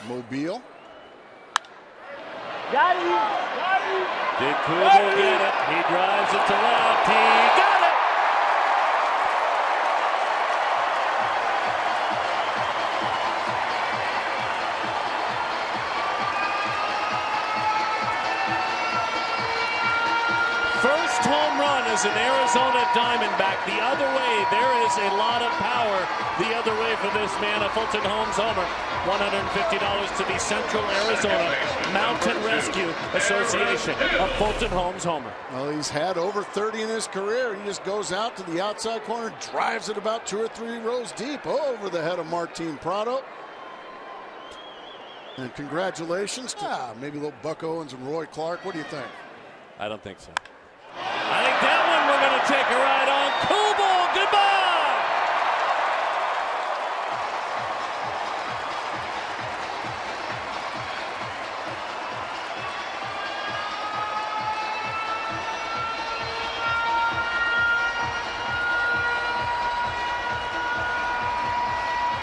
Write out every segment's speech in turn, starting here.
Mobile. Got it. Did Kubel get it? He drives it to left. He got it! First home run as an Arizona Diamondback. The other way, there is a lot of power the other way for this man, a Fulton Holmes homer. $150 to the Central Arizona Mountain Rescue Association, a Fulton Holmes homer. Well, he's had over 30 in his career. He just goes out to the outside corner, drives it about 2 or 3 rows deep over the head of Martin Prado. And congratulations to maybe little Buck Owens and Roy Clark. What do you think? I don't think so. I think that one we're going to take a ride on. Kubel, goodbye!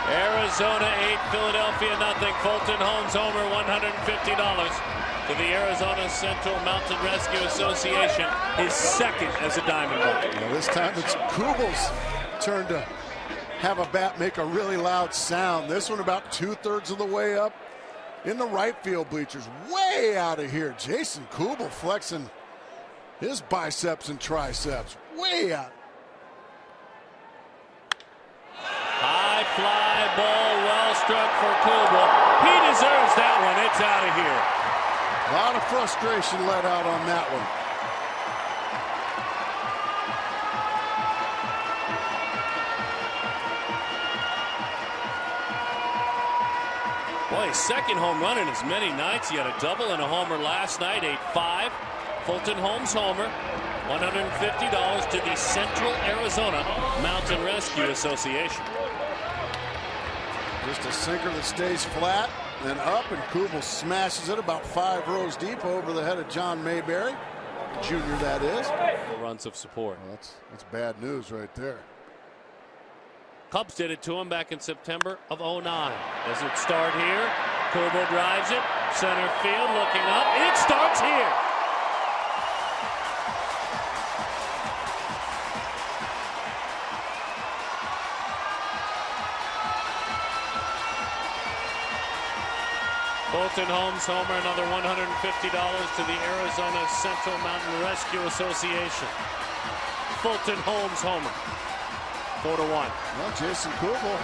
Arizona 8, Philadelphia nothing. Fulton Holmes homer, $150 to the Arizona Central Mountain Rescue Association, his second as a Diamondback. Well, this time it's Kubel's turn to have a bat make a really loud sound. This one about 2/3 of the way up in the right field bleachers, way out of here. Jason Kubel flexing his biceps and triceps, way out. High fly ball, well struck for Kubel. He deserves that one. It's out of here. A lot of frustration let out on that one. Boy, his second home run in as many nights. He had a double and a homer last night, 8-5. Fulton Holmes homer, $150 to the Central Arizona Mountain Rescue Association. Just a sinker that stays flat and up, and Kubel smashes it about 5 rows deep over the head of John Mayberry, Jr. that is. Runs of support. Well, that's bad news right there. Cubs did it to him back in September of '09. Does it start here? Kubel drives it, center field, looking up. It starts here. Fulton Holmes homer, another $150 to the Arizona Central Mountain Rescue Association. Fulton Holmes homer, 4-1. Well, Jason Kubel,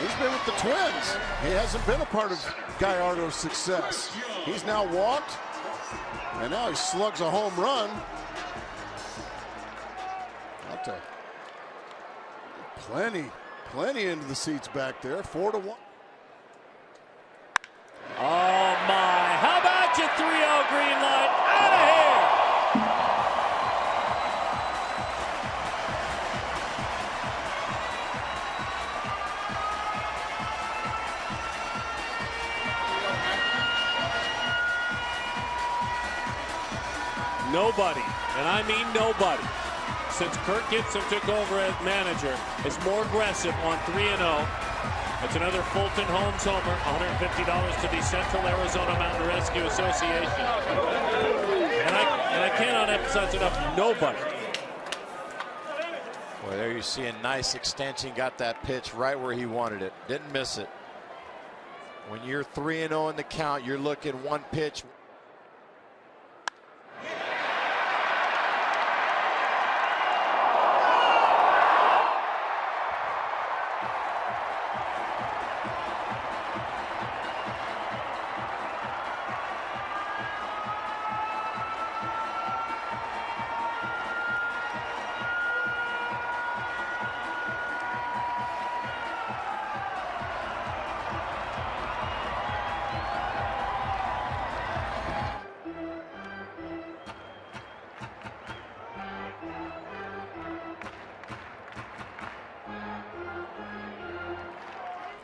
he's been with the Twins. He hasn't been a part of Gallardo's success. He's now walked, and now he slugs a home run. I'll tell you, plenty into the seats back there, 4-1. Oh my, how about your 3-0 green light? Out of here! Nobody, and I mean nobody, since Kirk Gibson took over as manager, is more aggressive on 3-0. It's another Fulton Holmes homer, $150 to the Central Arizona Mountain Rescue Association. And I cannot emphasize enough, nobody. Well, there you see a nice extension, got that pitch right where he wanted it. Didn't miss it. When you're 3-0 in the count, you're looking one pitch.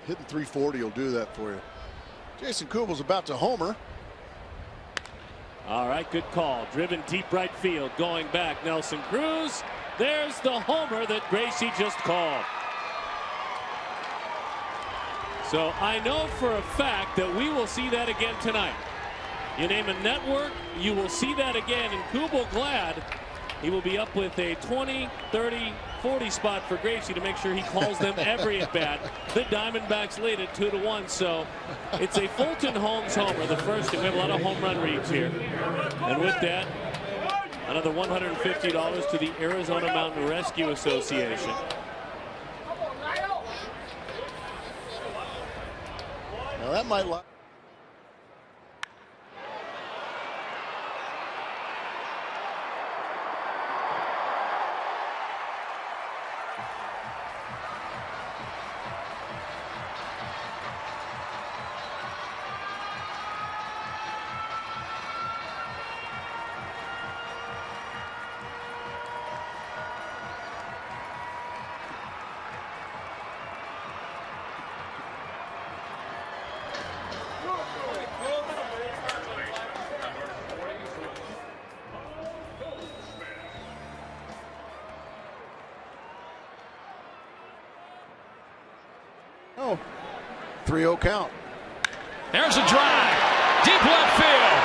Hitting 340 will do that for you. Jason Kubel's about to homer. All right, good call. Driven deep right field. Going back, Nelson Cruz. There's the homer that Gracie just called. So I know for a fact that we will see that again tonight. You name a network, you will see that again. And Kubel glad he will be up with a 20, 30, 40 spot for Gracie to make sure he calls them every at bat. The Diamondbacks lead it 2-1. So it's a Fulton Holmes homer, the first. We have a lot of home run reads here. And with that, another $150 to the Arizona Mountain Rescue Association. Now that might lie. Oh, 3-0 count. There's a drive. Deep left field.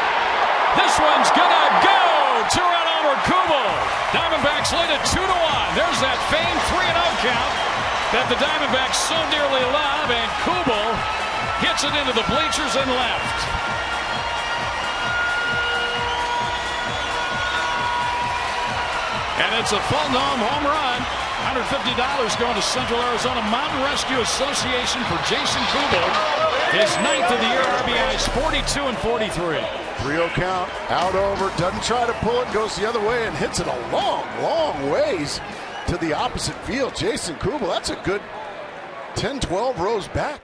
This one's gonna go. 2-run homer, Kubel. Diamondbacks lead it 2-1. There's that famed 3-0 count that the Diamondbacks so dearly love, and Kubel hits it into the bleachers and left. And it's a Fulton home run. $150 going to Central Arizona Mountain Rescue Association for Jason Kubel. His 9th of the year, RBIs 42 and 43. 3-0 count, out over, doesn't try to pull it, goes the other way and hits it a long, long ways to the opposite field. Jason Kubel, that's a good 10, 12 rows back.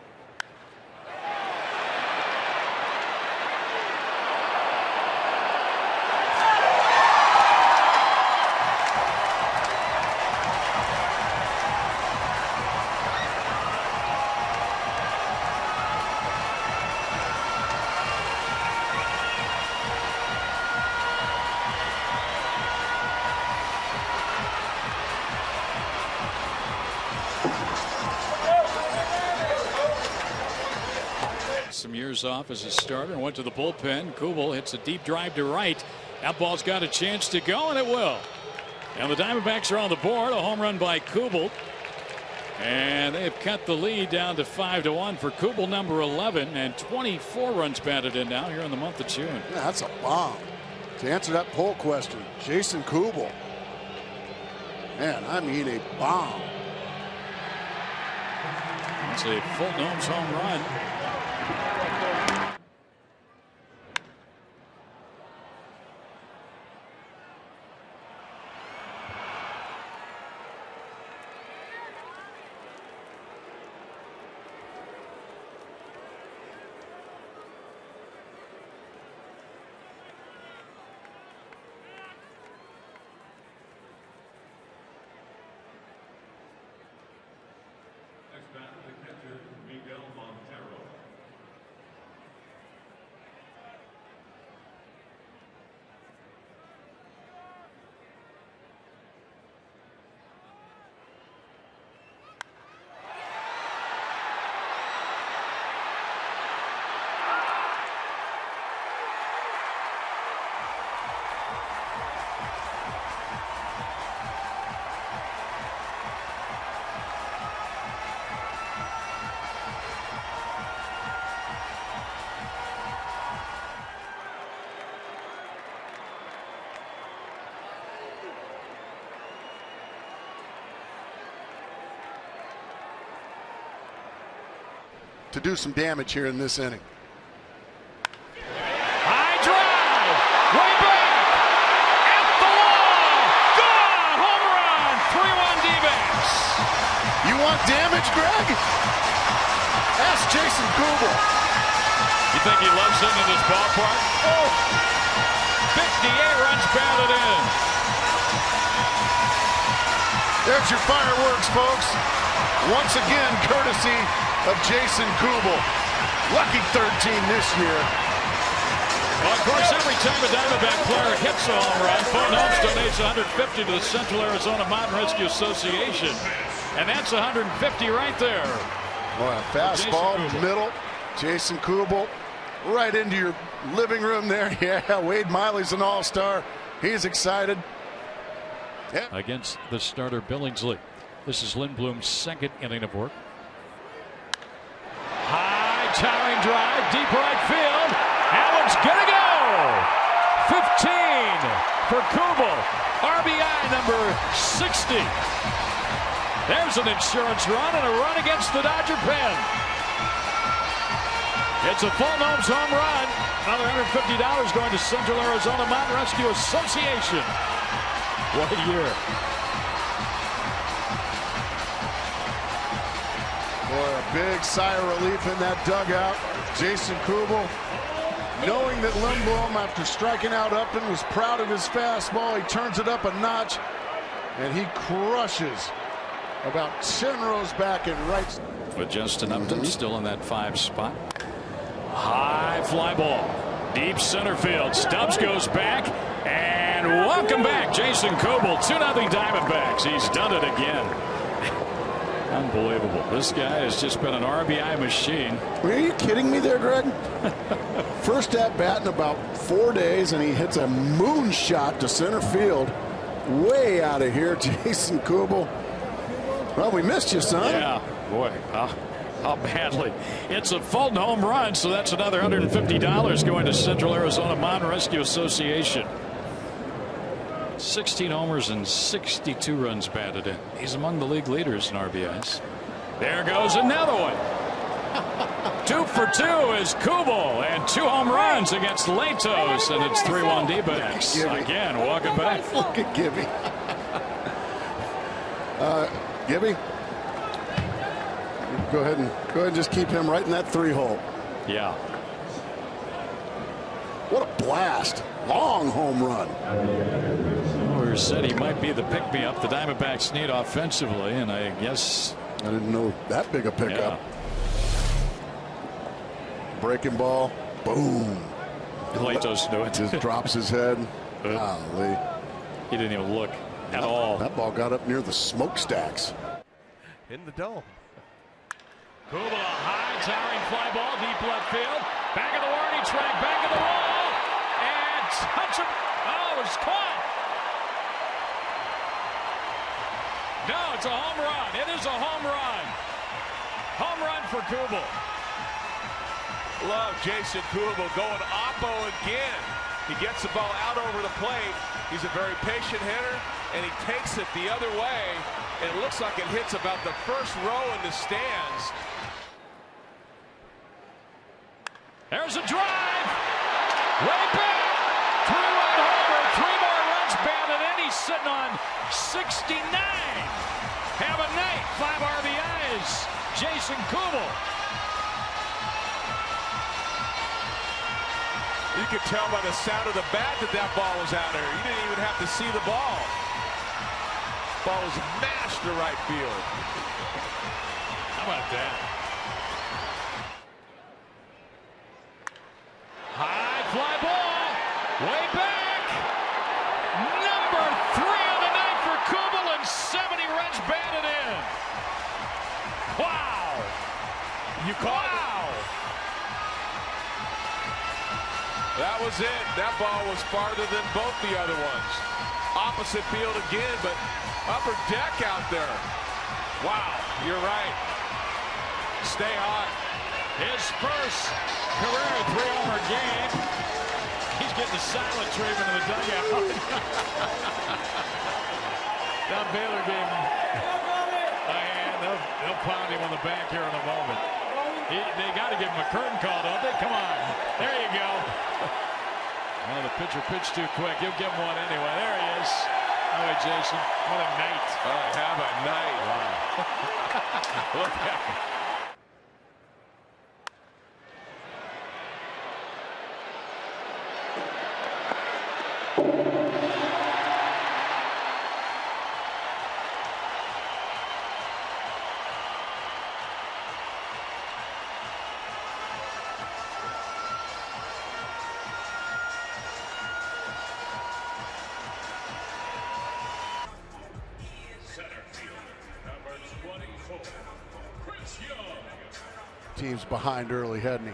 Some years off as a starter and went to the bullpen. Kubel hits a deep drive to right. That ball's got a chance to go, and it will. And the Diamondbacks are on the board. A home run by Kubel. And they've cut the lead down to 5-1 for Kubel, number 11, and 24 runs batted in now here in the month of June. Yeah, that's a bomb. To answer that poll question, Jason Kubel. Man, I mean a bomb. That's a Fulton Holmes home run. To do some damage here in this inning. High drive, way back, at the wall, gone, home run, 3-1 D-backs. You want damage, Greg? Ask Jason Kubel. You think he loves hitting in this ballpark? Oh, 58 runs batted in. There's your fireworks, folks. Once again, courtesy of Jason Kubel. Lucky 13 this year. Well, of course, every time a Diamondback player hits a home run, Fulton Holmes donates $150 to the Central Arizona Mountain Rescue Association. And that's $150 right there. Well, fastball, middle. Jason Kubel right into your living room there. Yeah, Wade Miley's an all-star. He's excited. Yeah. Against the starter Billingsley. This is Lindblom's second inning of work. High towering drive, deep right field. That one's gonna go. 15 for Kubel. RBI number 60. There's an insurance run and a run against the Dodger pen. It's a Fulton Homes home run. Another $150 going to Central Arizona Mountain Rescue Association. What a year. Boy, a big sigh of relief in that dugout. Jason Kubel, knowing that Lindblom, after striking out Upton, was proud of his fastball. He turns it up a notch, and he crushes about 10 rows back and right. But Justin Upton still in that 5 spot. High fly ball. Deep center field. Stubbs goes back. And welcome back, Jason Kubel. 2-0 Diamondbacks. He's done it again. Unbelievable. This guy has just been an RBI machine. Are you kidding me there, Greg? First at bat in about 4 days, and he hits a moonshot to center field. Way out of here, Jason Kubel. Well, we missed you, son. Yeah, boy. How badly. It's a Fulton home run, so that's another $150 going to Central Arizona Mountain Rescue Association. 16 homers and 62 runs batted in. He's among the league leaders in RBIs. There goes another one. 2 for 2 is Kubel, and 2 home runs against Latos, and it's 3-1 D-backs. Again, walking back. Look at Gibby. Gibby, go ahead and just keep him right in that 3-hole. Yeah. What a blast. Long home run. Miller said he might be the pick-me-up the Diamondbacks need offensively, and I guess I didn't know that big a pickup. Yeah. Breaking ball. Boom. Latos knew it. Just drops his head. Golly. He didn't even look at all. That ball got up near the smokestacks. In the dome. Kubel, a high towering fly ball, deep left field. Back of the warning track, back of the wall. And touch him. Oh, it's caught. No, it's a home run. It is a home run. Home run for Kubel. Love Jason Kubel going oppo again. He gets the ball out over the plate. He's a very patient hitter, and he takes it the other way. And it looks like it hits about the first row in the stands. There's a drive. Way back. 3-run homer. 3 more runs batted in. He's sitting on 69. Have a night. 5 RBIs. Jason Kubel. You could tell by the sound of the bat that that ball was out there. You didn't even have to see the ball. Ball was mashed to right field. How about that? High fly ball. Way back. Number 3 on the night for Kubel, and 70 runs batted in. Wow. You caught it. That was it. That ball was farther than both the other ones. Opposite field again, but upper deck out there. Wow, you're right. Stay hot. His first career 3-homer game. He's getting the silent treatment in the dugout. Don Baylor gave him a hand. They'll pound him on the back here in a moment. They got to give him a curtain call, don't they? Come on. There you go. Well, the pitcher pitched too quick. You'll give him one anyway. There he is. Oh, hey, Jason. What a night. Have a night. Wow. Look at him. Center fielder, number 24, Chris Young. teams behind early, hadn't he?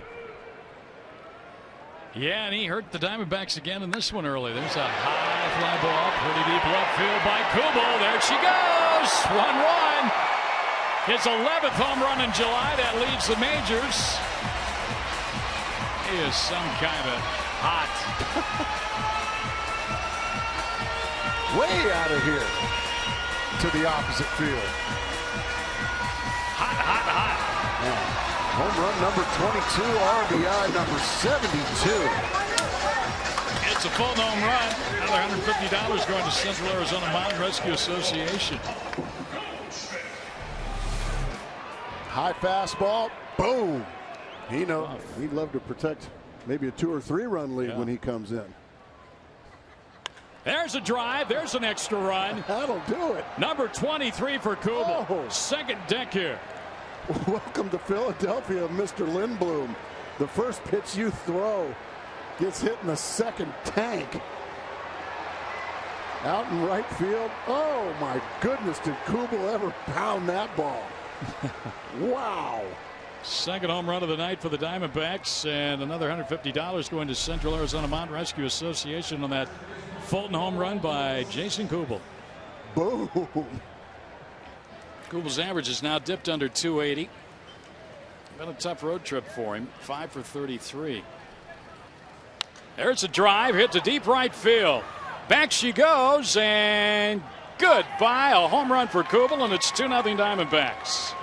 Yeah, and he hurt the Diamondbacks again in this one early. There's a high fly ball, pretty deep left field by Kubel. There she goes, 1-1. His 11th home run in July. That leads the majors. He is some kind of hot. Way out of here to the opposite field. Hot, hot, hot. Yeah. Home run number 22, RBI number 72. It's a full home run. Another $150 going to Central Arizona Mountain Rescue Association. High fastball, boom. He'd love to protect maybe a 2 or 3 run lead when he comes in. There's a drive. There's an extra run. That'll do it. Number 23 for Kubel. Oh. Second deck here. Welcome to Philadelphia, Mr. Lindblom. The first pitch you throw gets hit in the second tank. Out in right field. Oh, my goodness, did Kubel ever pound that ball? Wow. Second home run of the night for the Diamondbacks, and another $150 going to Central Arizona Mountain Rescue Association on that Fulton home run by Jason Kubel. Boom. Kubel's average is now dipped under 280. Been a tough road trip for him. 5 for 33. There's a drive, hit to deep right field. Back she goes, and goodbye. A home run for Kubel, and it's 2-0 Diamondbacks.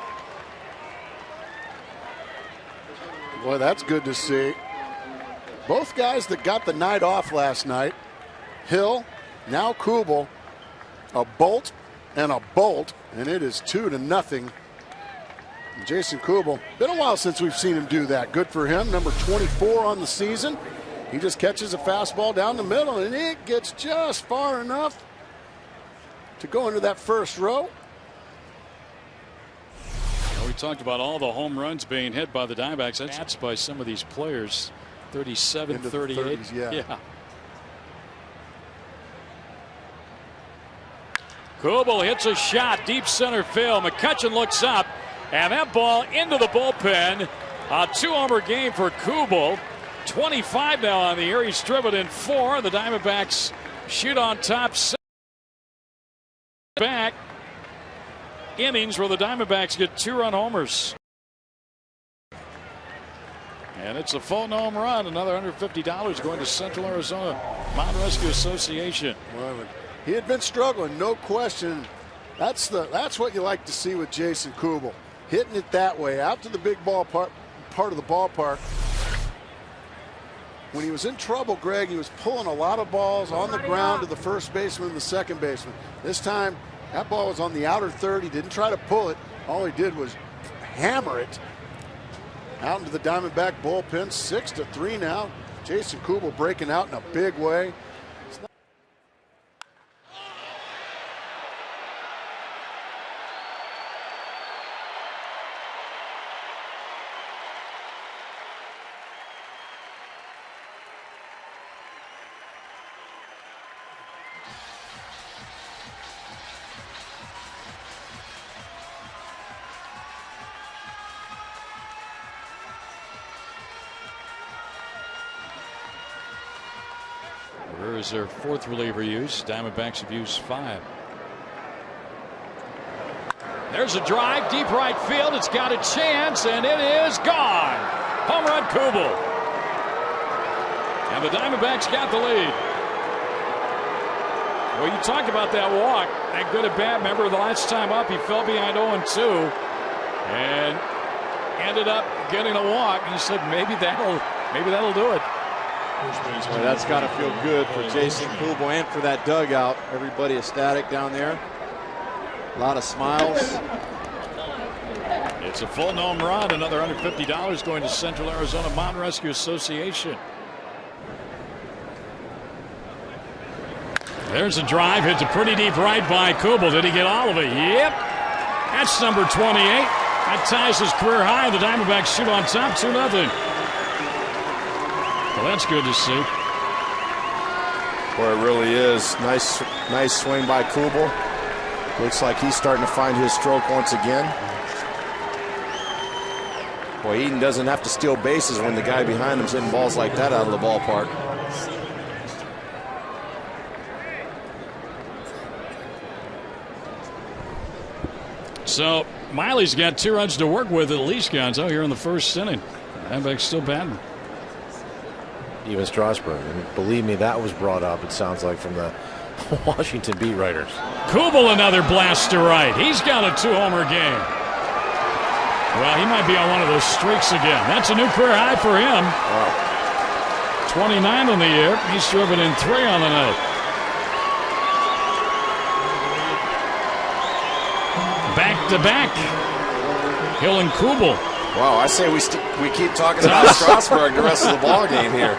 Boy, that's good to see. Both guys that got the night off last night, Hill, now Kubel, a bolt and a bolt, and it is 2-0. Jason Kubel, been a while since we've seen him do that. Good for him. Number 24 on the season. He just catches a fastball down the middle, and it gets just far enough to go into that first row. We talked about all the home runs being hit by the Diamondbacks. That's by some of these players. 37, 38. 30s, yeah. Kubel hits a shot deep center field. McCutchen looks up, and that ball into the bullpen. A 2-homer game for Kubel. 25 now on the year. He's driven in 4. The Diamondbacks shoot on top. Back innings where the Diamondbacks get 2-run homers. And it's a full home run. Another $150 going to Central Arizona Mountain Rescue Association. Well, he had been struggling, no question. That's what you like to see with Jason Kubel. Hitting it that way, out to the big ball part of the ballpark. When he was in trouble, Greg, he was pulling a lot of balls on the ground to the first baseman and the second baseman. This time, that ball was on the outer third. He didn't try to pull it. All he did was hammer it out into the Diamondback bullpen. 6-3 now. Jason Kubel breaking out in a big way. Is their 4th reliever use. Diamondbacks have used 5. There's a drive deep right field. It's got a chance, and it is gone. Home run Kubel. And the Diamondbacks got the lead. Well, you talk about that walk. That good at bat. Remember the last time up, he fell behind 0-2 and ended up getting a walk. And he said maybe that'll do it. Well, that's got to feel good for Jason Kubel and for that dugout. Everybody ecstatic down there. A lot of smiles. It's a full home run. Another $150 going to Central Arizona Mountain Rescue Association. There's a drive. Hits a pretty deep right by Kubel. Did he get all of it? Yep. That's number 28. That ties his career high. The Diamondbacks shoot on top 2-0. Well, that's good to see. Boy, it really is. Nice swing by Kubel. Looks like he's starting to find his stroke once again. Well, Eden doesn't have to steal bases when the guy behind him's hitting balls like that out of the ballpark. So Miley's got 2 runs to work with at least, Gonzo, here in the first inning. Diamondbacks still batting. Even Strasburg, and believe me, that was brought up, it sounds like, from the Washington beat writers. Kubel, another blast to right. He's got a 2-homer game. Well, he might be on one of those streaks again. That's a new career high for him. Wow. 29 on the year. He's driven in 3 on the night. Back to back, Hill and Kubel. Wow, I say we keep talking about Strasburg the rest of the ball game here.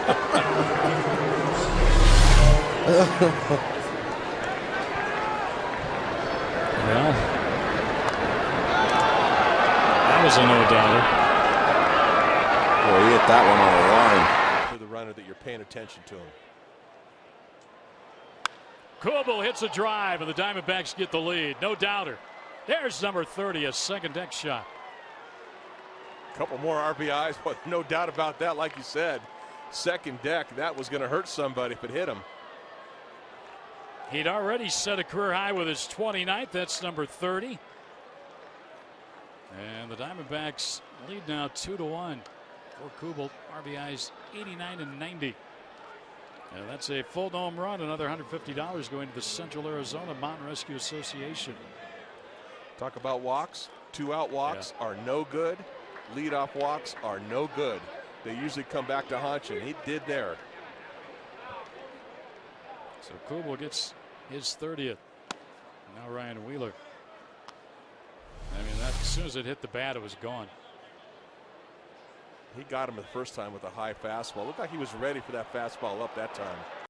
Well, that was a no-doubter. Boy, he hit that one on the line. For the runner that you're paying attention to him. Kubel hits a drive, and the Diamondbacks get the lead. No doubter. There's number 30, a second deck shot. A couple more RBIs, but no doubt about that. Like you said, second deck, that was going to hurt somebody if it hit him. He'd already set a career high with his 29th. That's number 30. And the Diamondbacks lead now 2-1 for Kubel. RBIs 89 and 90. And that's a full home run. Another $150 going to the Central Arizona Mountain Rescue Association. Talk about walks. 2-out walks are no good. Leadoff walks are no good. They usually come back to haunt you, and he did there. So Kubel gets his 30th. Now Ryan Wheeler. I mean, that, as soon as it hit the bat, it was gone. He got him the first time with a high fastball. Looked like he was ready for that fastball up that time.